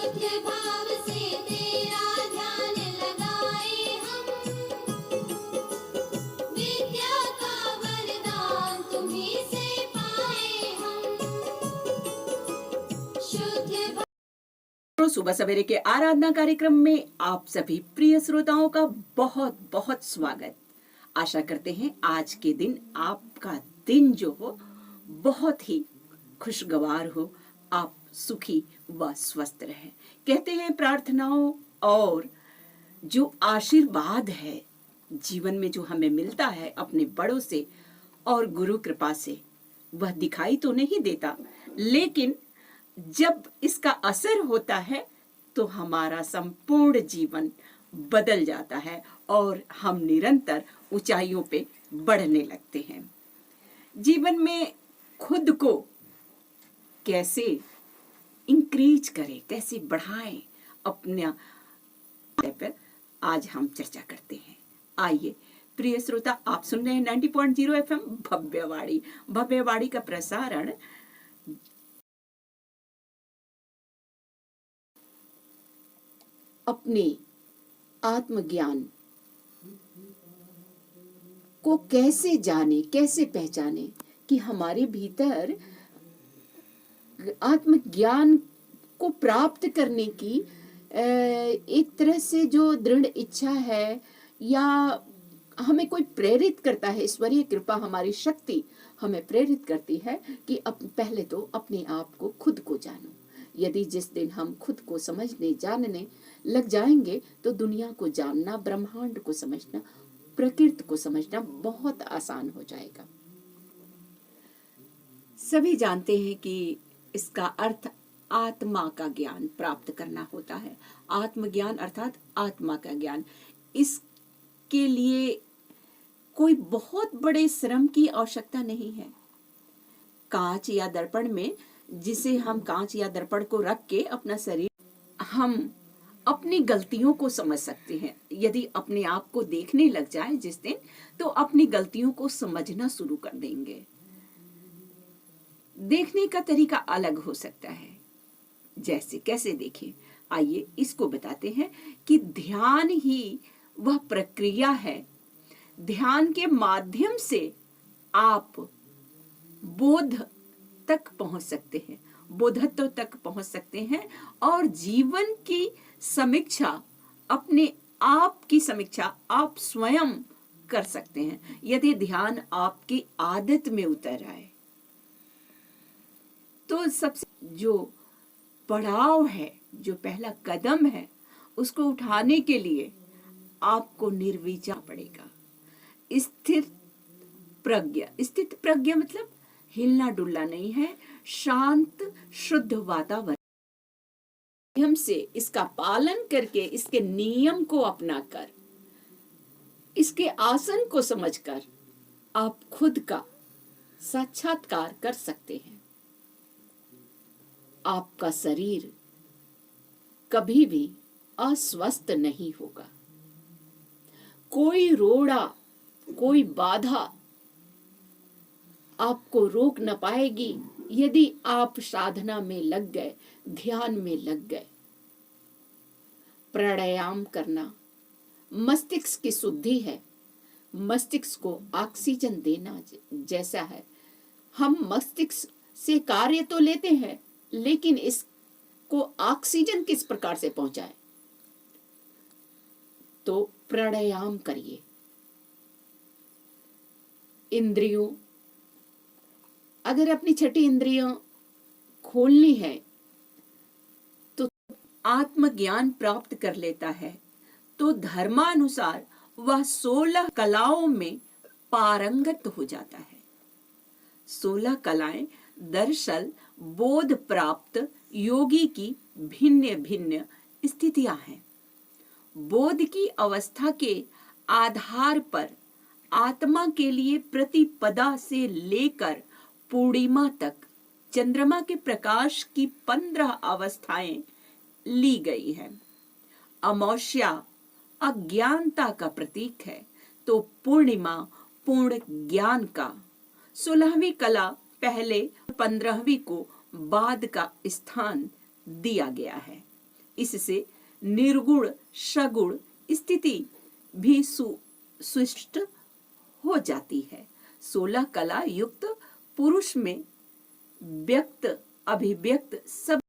शुद्ध भाव से तेरा ध्यान लगाए हम, विद्या का वरदान तुम्हीं से पाए हम। शुद्ध सुबह सवेरे के आराधना कार्यक्रम में आप सभी प्रिय श्रोताओं का बहुत बहुत स्वागत। आशा करते हैं आज के दिन आपका दिन जो हो बहुत ही खुशगवार हो, आप सुखी व स्वस्थ रहें। कहते हैं प्रार्थनाओं और जो आशीर्वाद है जीवन में जो हमें मिलता है अपने बड़ों से और गुरु कृपा से, वह दिखाई तो नहीं देता, लेकिन जब इसका असर होता है तो हमारा संपूर्ण जीवन बदल जाता है और हम निरंतर ऊंचाइयों पे बढ़ने लगते हैं। जीवन में खुद को कैसे इंक्रीज करें, कैसे बढ़ाएं, अपना पर आज हम चर्चा करते हैं। आइए प्रिय श्रोता, आप सुन रहे हैं 90.0 FM भव्यवाणी। भव्यवाणी का प्रसारण अपने आत्मज्ञान को कैसे जाने, कैसे पहचाने कि हमारे भीतर आत्मज्ञान को प्राप्त करने की एक तरह से जो दृढ़ इच्छा है, या हमें कोई प्रेरित करता है, ईश्वरीय कृपा, हमारी शक्ति हमें प्रेरित करती है कि पहले तो अपने आप को, खुद को जानो। यदि जिस दिन हम खुद को समझने, जानने लग जाएंगे तो दुनिया को जानना, ब्रह्मांड को समझना, प्रकृति को समझना बहुत आसान हो जाएगा। सभी जानते हैं कि इसका अर्थ आत्मा का ज्ञान प्राप्त करना होता है। आत्मज्ञान अर्थात आत्मा का ज्ञान। इसके लिए कोई बहुत बड़े श्रम की आवश्यकता नहीं है। कांच या दर्पण में, जिसे हम कांच या दर्पण को रख के अपना शरीर, हम अपनी गलतियों को समझ सकते हैं। यदि अपने आप को देखने लग जाए जिस दिन, तो अपनी गलतियों को समझना शुरू कर देंगे। देखने का तरीका अलग हो सकता है। जैसे कैसे देखें, आइए इसको बताते हैं कि ध्यान ही वह प्रक्रिया है। ध्यान के माध्यम से आप बोध तक पहुंच सकते हैं, बोधत्व तक पहुंच सकते हैं और जीवन की समीक्षा, अपने आप की समीक्षा आप स्वयं कर सकते हैं यदि ध्यान आपकी आदत में उतर आए। तो सबसे जो पड़ाव है, जो पहला कदम है, उसको उठाने के लिए आपको निर्विचार पड़ेगा। स्थित प्रज्ञा मतलब हिलना डुलना नहीं है, शांत शुद्ध वातावरण से इसका पालन करके, इसके नियम को अपनाकर, इसके आसन को समझकर आप खुद का साक्षात्कार कर सकते हैं। आपका शरीर कभी भी अस्वस्थ नहीं होगा। कोई रोड़ा, कोई बाधा आपको रोक न पाएगी यदि आप साधना में लग गए, ध्यान में लग गए। प्राणायाम करना मस्तिष्क की शुद्धि है, मस्तिष्क को ऑक्सीजन देना जैसा है। हम मस्तिष्क से कार्य तो लेते हैं, लेकिन इसको ऑक्सीजन किस प्रकार से पहुंचाए? तो प्राणायाम करिए। इंद्रियों, अगर अपनी छठी इंद्रियों खोलनी है तो आत्मज्ञान प्राप्त कर लेता है, तो धर्मानुसार वह 16 कलाओं में पारंगत हो जाता है। 16 कलाएं दरअसल बोध प्राप्त योगी की भिन्न भिन्न स्थितियां हैं। बोध की अवस्था के आधार पर आत्मा के लिए प्रतिपदा से लेकर पूर्णिमा तक चंद्रमा के प्रकाश की 15 अवस्थाएं ली गई हैं। अमावस्या अज्ञानता का प्रतीक है, तो पूर्णिमा पूर्ण ज्ञान का। 16वीं कला पहले, 15वीं को बाद का स्थान दिया गया है। इससे निर्गुण सगुण स्थिति भी सुष्ट हो जाती है। 16 कला युक्त पुरुष में व्यक्त अभिव्यक्त सब